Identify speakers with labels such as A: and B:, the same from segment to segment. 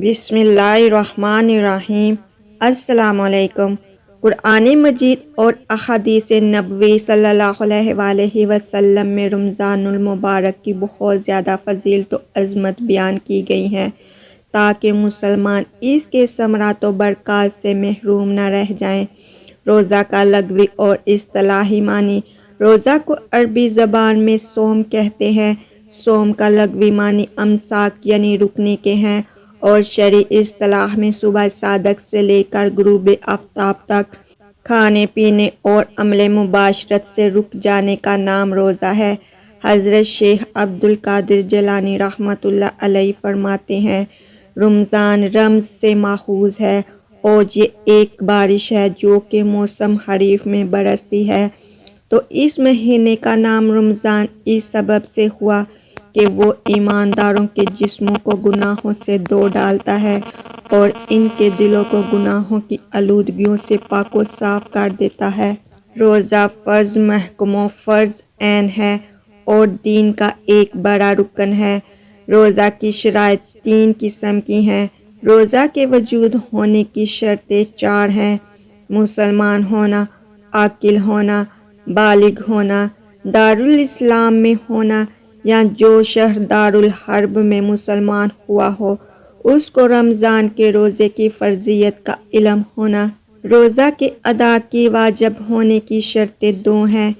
A: بسم اللہ الرحمن الرحیم۔ السلام علیکم۔ قرآن مجید اور احادیث نبوی صلی اللہ علیہ وآلہ وسلم میں رمضان المبارک کی بہت زیادہ فضیلت و عظمت بیان کی گئی ہیں تاکہ مسلمان اس کے ثمرات و برکات سے محروم نہ رہ جائیں۔ روزہ کا لغوی اور اصطلاحی معنی۔ روزہ کو عربی زبان میں صوم کہتے ہیں۔ صوم کا لغوی معنی امساک یعنی رکنے کے ہیں، اور شرعی اصطلاح میں صبح صادق سے لے کر غروب آفتاب تک کھانے پینے اور عمل مباشرت سے رک جانے کا نام روزہ ہے۔ حضرت شیخ عبد القادر جیلانی رحمۃ اللہ علیہ فرماتے ہیں، رمضان رمز سے ماخوذ ہے اور یہ ایک بارش ہے جو کہ موسم خریف میں برستی ہے۔ تو اس مہینے کا نام رمضان اس سبب سے ہوا کہ وہ ایمانداروں کے جسموں کو گناہوں سے دھو ڈالتا ہے اور ان کے دلوں کو گناہوں کی آلودگیوں سے پاک و صاف کر دیتا ہے۔ روزہ فرض محکم و فرض عین ہے اور دین کا ایک بڑا رکن ہے۔ روزہ کی شرائط 3 قسم کی ہیں۔ روزہ کے وجود ہونے کی شرطیں 4 ہیں: مسلمان ہونا، عاقل ہونا، بالغ ہونا، دارالاسلام میں ہونا، یا جو شہر دارالحرب میں مسلمان ہوا ہو اس کو رمضان کے روزے کی فرضیت کا علم ہونا۔ روزہ کے ادا کی واجب ہونے کی شرطیں 2 ہیں: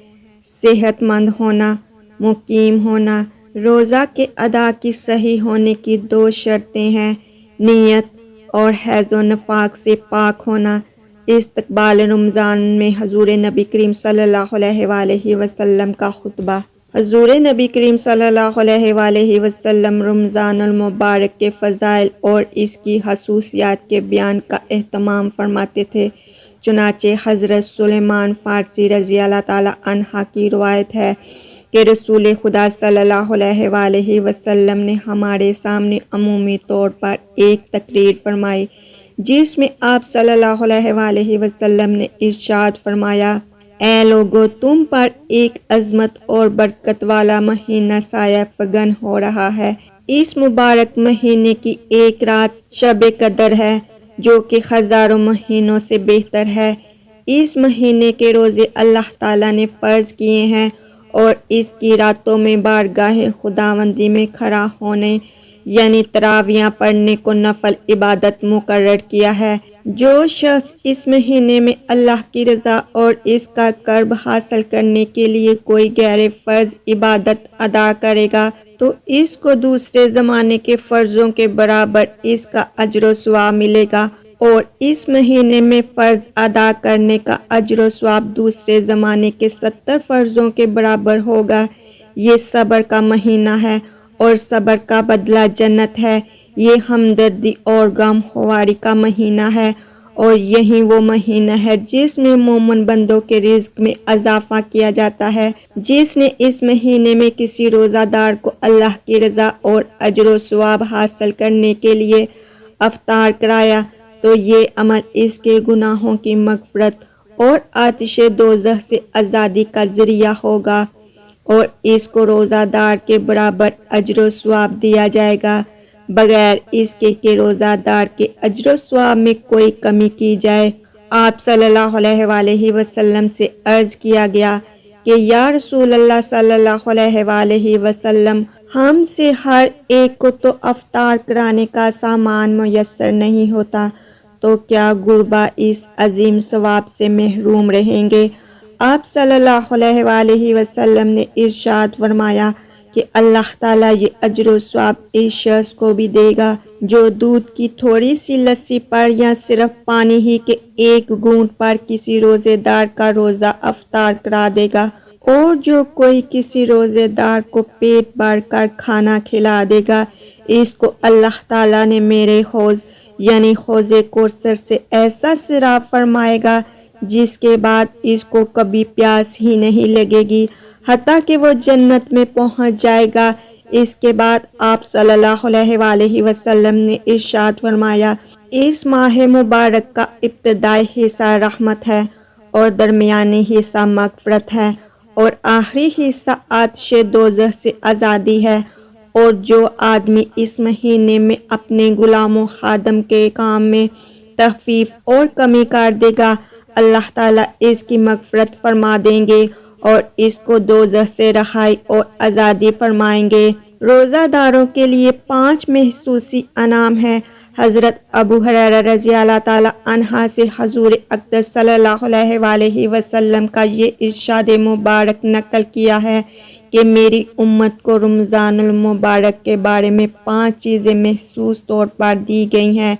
A: صحت مند ہونا، مقیم ہونا۔ روزہ کے ادا کی صحیح ہونے کی 2 شرطیں ہیں: نیت اور حیض و نفاق سے پاک ہونا۔ استقبال رمضان میں حضور نبی کریم صلی اللہ علیہ وآلہ وسلم کا خطبہ۔ حضور نبی کریم صلی اللہ علیہ وآلہ وسلم رمضان المبارک کے فضائل اور اس کی خصوصیات کے بیان کا اہتمام فرماتے تھے۔ چنانچہ حضرت سلیمان فارسی رضی اللہ تعالیٰ عنہ کی روایت ہے کہ رسول خدا صلی اللہ علیہ وآلہ وسلم نے ہمارے سامنے عمومی طور پر ایک تقریر فرمائی جس میں آپ صلی اللہ علیہ وآلہ وسلم نے ارشاد فرمایا، اے لوگو، تم پر ایک عظمت اور برکت والا مہینہ سایہ فگن ہو رہا ہے۔ اس مبارک مہینے کی ایک رات شب قدر ہے جو کہ ہزاروں مہینوں سے بہتر ہے۔ اس مہینے کے روزے اللہ تعالیٰ نے فرض کیے ہیں اور اس کی راتوں میں بارگاہ خداوندی میں کھڑا ہونے یعنی تراویح پڑھنے کو نفل عبادت مقرر کیا ہے۔ جو شخص اس مہینے میں اللہ کی رضا اور اس کا قرب حاصل کرنے کے لیے کوئی غیر فرض عبادت ادا کرے گا تو اس کو دوسرے زمانے کے فرضوں کے برابر اس کا اجر و ثواب ملے گا، اور اس مہینے میں فرض ادا کرنے کا اجر و ثواب دوسرے زمانے کے 70 فرضوں کے برابر ہوگا۔ یہ صبر کا مہینہ ہے اور صبر کا بدلہ جنت ہے۔ یہ ہمدردی اور غم خواری کا مہینہ ہے اور یہی وہ مہینہ ہے جس میں مومن بندوں کے رزق میں اضافہ کیا جاتا ہے۔ جس نے اس مہینے میں کسی روزہ دار کو اللہ کی رضا اور اجر و ثواب حاصل کرنے کے لیے افطار کرایا تو یہ عمل اس کے گناہوں کی مغفرت اور آتش دوزخ سے آزادی کا ذریعہ ہوگا، اور اس کو روزہ دار کے برابر اجر و ثواب دیا جائے گا، بغیر اس کے کہ روزہ دار کے اجر و ثواب میں کوئی کمی کی جائے۔ آپ صلی اللہ علیہ وآلہ وسلم سے عرض کیا گیا کہ یا رسول اللہ صلی اللہ علیہ وآلہ وسلم، ہم سے ہر ایک کو تو افطار کرانے کا سامان میسر نہیں ہوتا، تو کیا غربا اس عظیم ثواب سے محروم رہیں گے؟ آپ صلی اللہ علیہ وآلہ وسلم نے ارشاد فرمایا کہ اللہ تعالیٰ یہ اجر و ثواب اس شخص کو بھی دے گا جو دودھ کی تھوڑی سی لسی پر یا صرف پانی ہی کے ایک گھونٹ پر کسی روزے دار کا روزہ افطار کرا دے گا، اور جو کوئی کسی روزے دار کو پیٹ بھر کر کھانا کھلا دے گا، اس کو اللہ تعالیٰ نے میرے حوض یعنی حوض کوثر سے ایسا سیراب فرمائے گا جس کے بعد اس کو کبھی پیاس ہی نہیں لگے گی حتیٰ کہ وہ جنت میں پہنچ جائے گا۔ اس کے بعد آپ صلی اللہ علیہ وآلہ وسلم نے ارشاد فرمایا، اس ماہ مبارک کا ابتدائی حصہ رحمت ہے اور درمیانی حصہ مغفرت ہے اور آخری حصہ آتش دوزخ سے آزادی ہے، اور جو آدمی اس مہینے میں اپنے غلام و خادم کے کام میں تخفیف اور کمی کر دے گا، اللہ تعالیٰ اس کی مغفرت فرما دیں گے اور اس کو دوزخ سے رہائی اور آزادی فرمائیں گے۔ روزہ داروں کے لیے 5 خصوصی انعام ہیں۔ حضرت ابو ہریرہ رضی اللہ تعالیٰ عنہ سے حضور اقدس صلی اللہ علیہ وآلہ وسلم کا یہ ارشاد مبارک نقل کیا ہے کہ میری امت کو رمضان المبارک کے بارے میں 5 چیزیں مخصوص طور پر دی گئی ہیں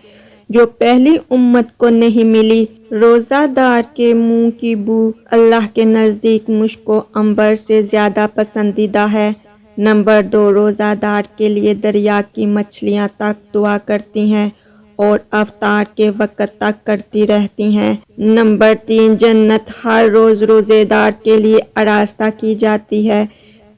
A: جو پہلی امت کو نہیں ملی۔ روزہ دار کے منہ کی بو اللہ کے نزدیک مشک و عنبر سے زیادہ پسندیدہ ہے۔ نمبر 2، روزہ دار کے لیے دریا کی مچھلیاں تک دعا کرتی ہیں اور افطار کے وقت تک کرتی رہتی ہیں۔ نمبر 3، جنت ہر روز روزے دار کے لیے آراستہ کی جاتی ہے۔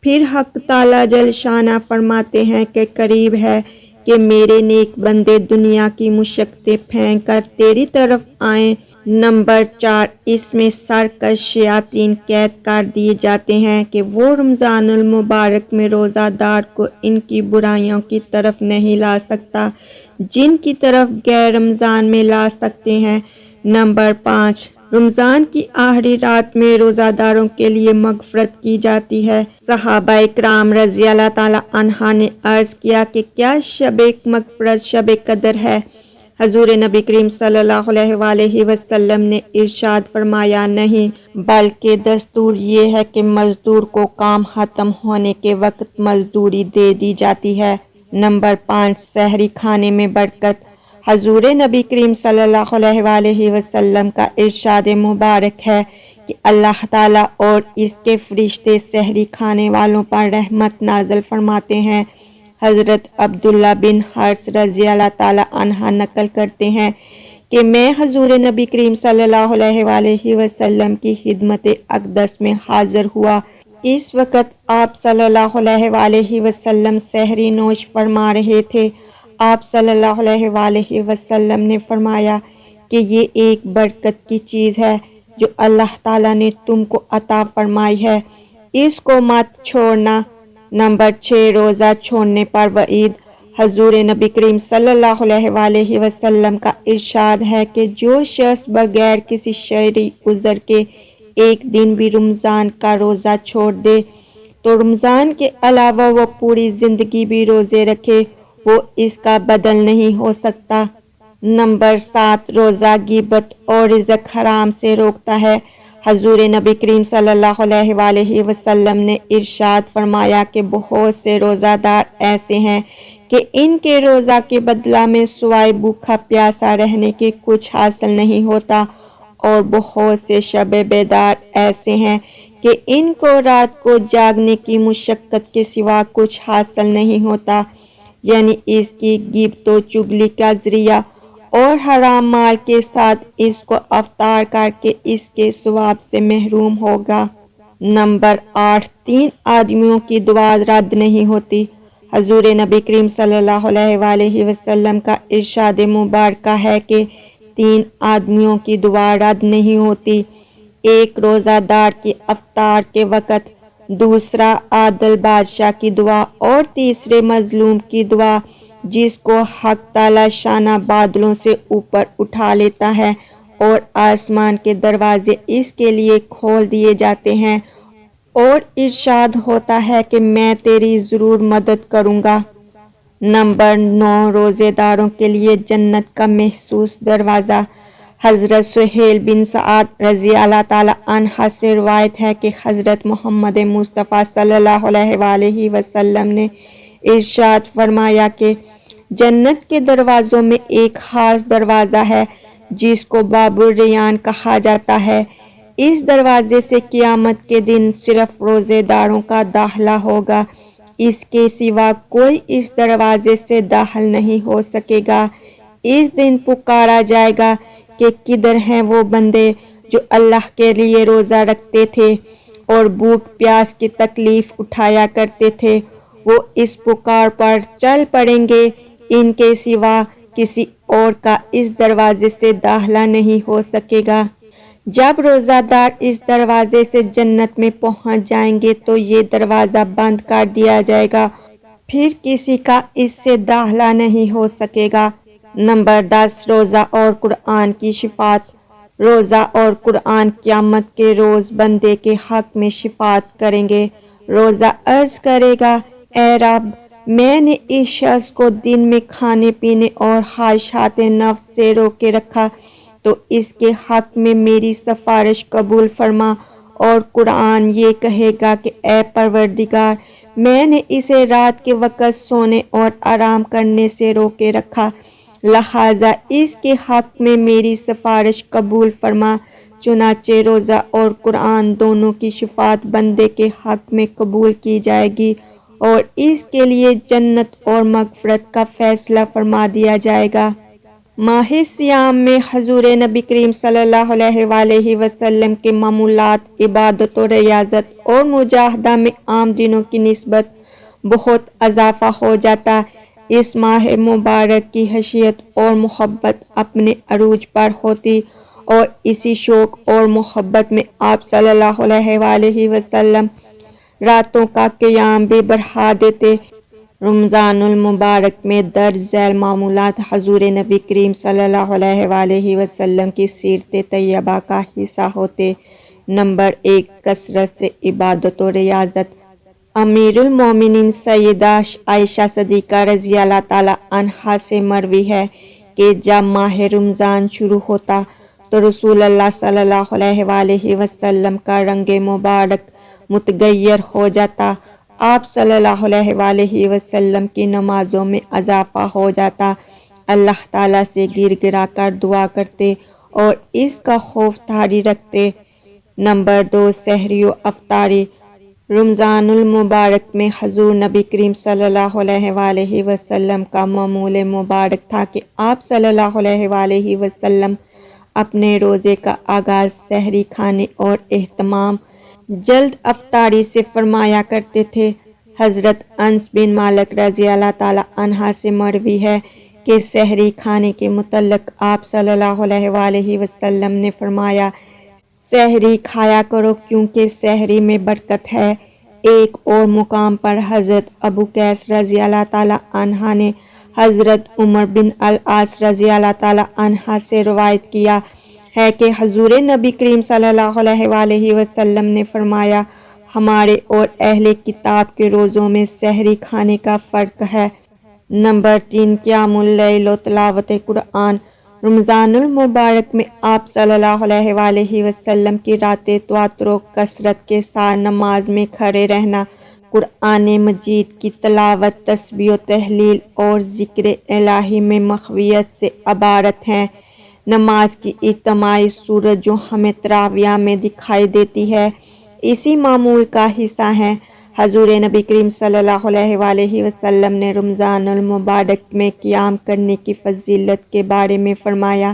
A: پھر حق تعالیٰ جل شانہ فرماتے ہیں کہ قریب ہے کہ میرے نیک بندے دنیا کی مشقتیں پھینک کر تیری طرف آئیں۔ نمبر 4، اس میں سرکش شیاطین قید کر دیے جاتے ہیں کہ وہ رمضان المبارک میں روزہ دار کو ان کی برائیوں کی طرف نہیں لا سکتا جن کی طرف غیر رمضان میں لا سکتے ہیں۔ نمبر 5، رمضان کی آخری رات میں روزہ داروں کے لیے مغفرت کی جاتی ہے۔ صحابہ کرام رضی اللہ تعالیٰ عنہ نے عرض کیا کہ کیا شب مغفرت شب قدر ہے؟ حضور نبی کریم صلی اللہ علیہ وآلہ وسلم نے ارشاد فرمایا، نہیں، بلکہ دستور یہ ہے کہ مزدور کو کام ختم ہونے کے وقت مزدوری دے دی جاتی ہے۔ نمبر 5، سحری کھانے میں برکت۔ حضور نبی کریم صلی اللہ علیہ وآلہ وسلم کا ارشاد مبارک ہے کہ اللہ تعالیٰ اور اس کے فرشتے سحری کھانے والوں پر رحمت نازل فرماتے ہیں۔ حضرت عبداللہ بن حارث رضی اللہ تعالیٰ عنہ نقل کرتے ہیں کہ میں حضور نبی کریم صلی اللہ علیہ وآلہ وسلم کی خدمت اقدس میں حاضر ہوا۔ اس وقت آپ صلی اللہ علیہ وآلہ وسلم سحری نوش فرما رہے تھے۔ آپ صلی اللہ علیہ وآلہ وسلم نے فرمایا کہ یہ ایک برکت کی چیز ہے جو اللہ تعالیٰ نے تم کو عطا فرمائی ہے، اس کو مت چھوڑنا۔ نمبر 6، روزہ چھوڑنے پر وعید۔ حضور نبی کریم صلی اللہ علیہ وآلہ وسلم کا ارشاد ہے کہ جو شخص بغیر کسی شرعی عذر کے ایک دن بھی رمضان کا روزہ چھوڑ دے تو رمضان کے علاوہ وہ پوری زندگی بھی روزے رکھے، وہ اس کا بدل نہیں ہو سکتا۔ نمبر 7، روزہ غیبت اور رزق حرام سے روکتا ہے۔ حضور نبی کریم صلی اللہ علیہ وآلہ وسلم نے ارشاد فرمایا کہ بہت سے روزہ دار ایسے ہیں کہ ان کے روزہ کے بدلہ میں سوائے بھوکا پیاسا رہنے کے کچھ حاصل نہیں ہوتا، اور بہت سے شب بیدار ایسے ہیں کہ ان کو رات کو جاگنے کی مشقت کے سوا کچھ حاصل نہیں ہوتا، یعنی اس کی غیبت و چگلی کا ذریعہ اور حرام مال کے ساتھ اس کو افطار کر کے اس کے ثواب سے محروم ہوگا۔ نمبر 8، 3 آدمیوں کی دعا رد نہیں ہوتی۔ حضور نبی کریم صلی اللہ علیہ وآلہ وسلم کا ارشاد مبارکہ ہے کہ 3 آدمیوں کی دعا رد نہیں ہوتی، ایک روزہ دار کی افطار کے وقت، دوسرا عادل بادشاہ کی دعا، اور تیسرے مظلوم کی دعا جس کو حق تعالیٰ شانہ بادلوں سے اوپر اٹھا لیتا ہے اور آسمان کے دروازے اس کے لیے کھول دیے جاتے ہیں اور ارشاد ہوتا ہے کہ میں تیری ضرور مدد کروں گا۔ نمبر 9، روزے داروں کے لیے جنت کا مخصوص دروازہ۔ حضرت سہیل بن سعد رضی اللہ تعالیٰ عنہ سے روایت ہے کہ حضرت محمد مصطفیٰ صلی اللہ علیہ وآلہ وسلم نے ارشاد فرمایا کہ جنت کے دروازوں میں ایک خاص دروازہ ہے جس کو باب الریان کہا جاتا ہے۔ اس دروازے سے قیامت کے دن صرف روزے داروں کا داخلہ ہوگا، اس کے سوا کوئی اس دروازے سے داخل نہیں ہو سکے گا۔ اس دن پکارا جائے گا کہ کدھر ہیں وہ بندے جو اللہ کے لیے روزہ رکھتے تھے اور بھوک پیاس کی تکلیف اٹھایا کرتے تھے؟ وہ اس پکار پر چل پڑیں گے، ان کے سوا کسی اور کا اس دروازے سے داخلہ نہیں ہو سکے گا۔ جب روزہ دار اس دروازے سے جنت میں پہنچ جائیں گے تو یہ دروازہ بند کر دیا جائے گا پھر کسی کا اس سے داخلہ نہیں ہو سکے گا۔ نمبر 10 روزہ اور قرآن کی شفاعت۔ روزہ اور قرآن قیامت کے روز بندے کے حق میں شفاعت کریں گے۔ روزہ عرض کرے گا، اے رب، میں نے اس شخص کو دن میں کھانے پینے اور خواہشات نفس سے روکے رکھا، تو اس کے حق میں میری سفارش قبول فرما۔ اور قرآن یہ کہے گا کہ اے پروردگار، میں نے اسے رات کے وقت سونے اور آرام کرنے سے روکے رکھا، لہٰذا اس کے حق میں میری سفارش قبول فرما۔ چنانچہ روزہ اور قرآن دونوں کی شفاعت بندے کے حق میں قبول کی جائے گی اور اس کے لیے جنت اور مغفرت کا فیصلہ فرما دیا جائے گا۔ ماہ سیام میں حضور نبی کریم صلی اللہ علیہ وآلہ وسلم کے معمولات، عبادت و ریاضت اور مجاہدہ میں عام دنوں کی نسبت بہت اضافہ ہو جاتا۔ اس ماہ مبارک کی حیثیت اور محبت اپنے عروج پر ہوتی اور اسی شوق اور محبت میں آپ صلی اللہ علیہ وآلہ وسلم راتوں کا قیام بھی بڑھا دیتے۔ رمضان المبارک میں درج ذیل معمولات حضور نبی کریم صلی اللہ علیہ وآلہ وسلم کی سیرت طیبہ کا حصہ ہوتے۔ نمبر 1 کثرت سے عبادت و ریاضت۔ امیر المومنین سیدہ عائشہ صدیقہ رضی اللہ تعالی عنہا سے مروی ہے کہ جب ماہ رمضان شروع ہوتا تو رسول اللہ صلی اللہ علیہ وآلہ وسلم کا رنگ مبارک متغیر ہو جاتا، آپ صلی اللہ علیہ وآلہ وسلم کی نمازوں میں اضافہ ہو جاتا، اللہ تعالیٰ سے گر گرا کر دعا کرتے اور اس کا خوف طاری رکھتے۔ نمبر 2 سحری و افطاری۔ رمضان المبارک میں حضور نبی کریم صلی اللہ علیہ وآلہ وسلم کا معمول مبارک تھا کہ آپ صلی اللہ علیہ وآلہ وسلم اپنے روزے کا آغاز سحری کھانے اور اہتمام جلد افطاری سے فرمایا کرتے تھے۔ حضرت انس بن مالک رضی اللہ تعالی عنہ سے مروی ہے کہ سحری کھانے کے متعلق آپ صلی اللہ علیہ وآلہ وسلم نے فرمایا، سحری کھایا کرو کیونکہ سحری میں برکت ہے۔ ایک اور مقام پر حضرت ابو قیس رضی اللہ تعالی عنہ نے حضرت عمر بن العاص رضی اللہ تعالی عنہ سے روایت کیا ہے کہ حضور نبی کریم صلی اللہ علیہ وآلہ وسلم نے فرمایا، ہمارے اور اہل کتاب کے روزوں میں سحری کھانے کا فرق ہے۔ نمبر 3 قیام اللیل و تلاوت قرآن۔ رمضان المبارک میں آپ صلی اللہ علیہ وآلہ وسلم کی راتیں تواتر و کثرت کے ساتھ نماز میں کھڑے رہنا، قرآن مجید کی تلاوت، تسبیح و تحلیل اور ذکر الہی میں مخویت سے عبارت ہیں۔ نماز کی اجتماعی صورت جو ہمیں تراویح میں دکھائی دیتی ہے، اسی معمول کا حصہ ہے۔ حضور نبی کریم صلی اللہ علیہ وآلہ وسلم نے رمضان المبارک میں قیام کرنے کی فضیلت کے بارے میں فرمایا،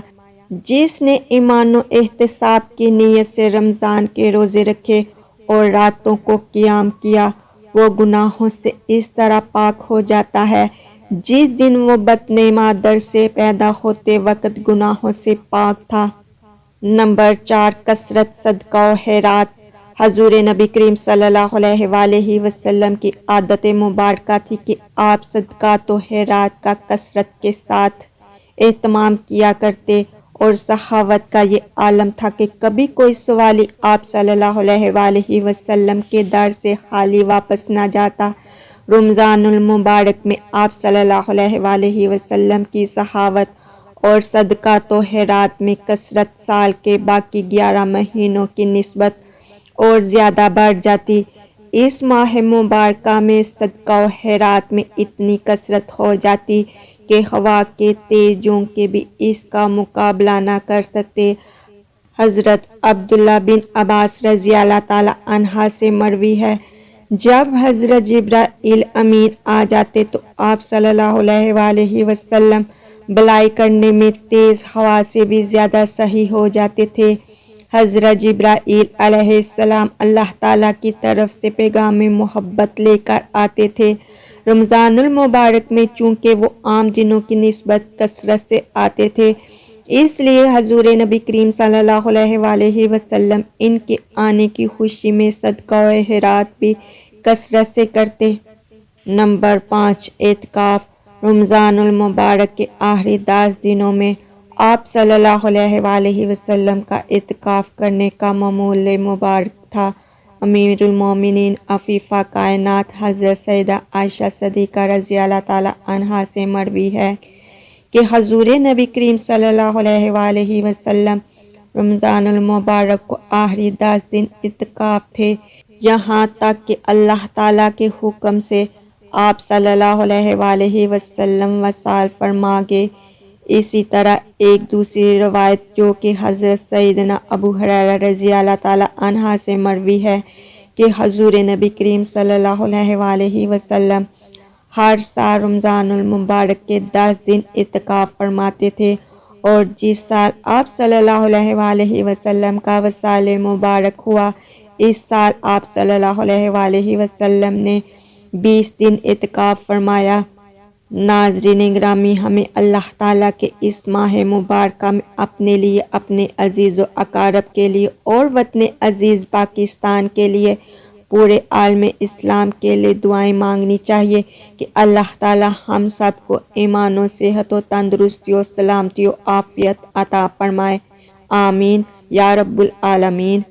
A: جس نے ایمان و احتساب کی نیت سے رمضان کے روزے رکھے اور راتوں کو قیام کیا، وہ گناہوں سے اس طرح پاک ہو جاتا ہے جس دن وہ بطن مادر سے پیدا ہوتے وقت گناہوں سے پاک تھا۔ نمبر 4 کثرت صدقہ و خیرات۔ حضور نبی کریم صلی اللہ علیہ وآلہ وسلم کی عادت مبارکہ تھی کہ آپ صدقات و خیرات کا کثرت کے ساتھ اہتمام کیا کرتے اور صحابت کا یہ عالم تھا کہ کبھی کوئی سوالی آپ صلی اللہ علیہ وآلہ وسلم کے در سے خالی واپس نہ جاتا۔ رمضان المبارک میں آپ صلی اللہ علیہ وآلہ وسلم کی صحابت اور صدقات و خیرات میں کثرت سال کے باقی 11 مہینوں کی نسبت اور زیادہ بڑھ جاتی۔ اس ماہ مبارکہ میں صدقہ و خیرات میں اتنی کثرت ہو جاتی کہ ہوا کے تیز جھونکے بھی اس کا مقابلہ نہ کر سکتے۔ حضرت عبداللہ بن عباس رضی اللہ تعالی عنہ سے مروی ہے، جب حضرت جبرائیل امین آ جاتے تو آپ صلی اللہ علیہ وآلہ وسلم بلائی کرنے میں تیز ہوا سے بھی زیادہ صحیح ہو جاتے تھے۔ حضرت جبرائیل علیہ السلام اللہ تعالیٰ کی طرف سے پیغام محبت لے کر آتے تھے۔ رمضان المبارک میں چونکہ وہ عام دنوں کی نسبت کثرت سے آتے تھے، اس لیے حضور نبی کریم صلی اللہ علیہ وآلہ وسلم ان کے آنے کی خوشی میں صدقہ و خیرات بھی کثرت سے کرتے۔ نمبر 5 اعتکاف۔ رمضان المبارک کے آخری 10 دنوں میں آپ صلی اللہ علیہ وآلہ وسلم کا اعتکاف کرنے کا معمول مبارک تھا۔ امیر المومنین عفیفہ کائنات حضرت سیدہ عائشہ صدیقہ رضی اللہ تعالی عنہا سے مروی ہے کہ حضور نبی کریم صلی اللہ علیہ وآلہ وسلم رمضان المبارک کو آخری 10 دن اعتکاف تھے، یہاں تک کہ اللہ تعالیٰ کے حکم سے آپ صلی اللہ علیہ وآلہ وسلم وصال فرما گئے۔ اسی طرح ایک دوسری روایت جو کہ حضرت سیدنا ابو ہریرہ رضی اللہ تعالی عنہ سے مروی ہے کہ حضور نبی کریم صلی اللہ علیہ وآلہ وسلم ہر سال رمضان المبارک کے 10 دن اعتکاف فرماتے تھے، اور جس سال آپ صلی اللہ علیہ وآلہ وسلم کا وصال مبارک ہوا، اس سال آپ صلی اللہ علیہ وآلہ وسلم نے 20 دن اعتکاف فرمایا۔ ناظرین گرامی، ہمیں اللہ تعالیٰ کے اس ماہ مبارکہ میں اپنے لیے، اپنے عزیز و اقارب کے لیے اور وطن عزیز پاکستان کے لیے، پورے عالم اسلام کے لیے دعائیں مانگنی چاہیے کہ اللہ تعالیٰ ہم سب کو ایمان و صحت و تندرستی و سلامتی و عافیت عطا فرمائے۔ آمین یا رب العالمین۔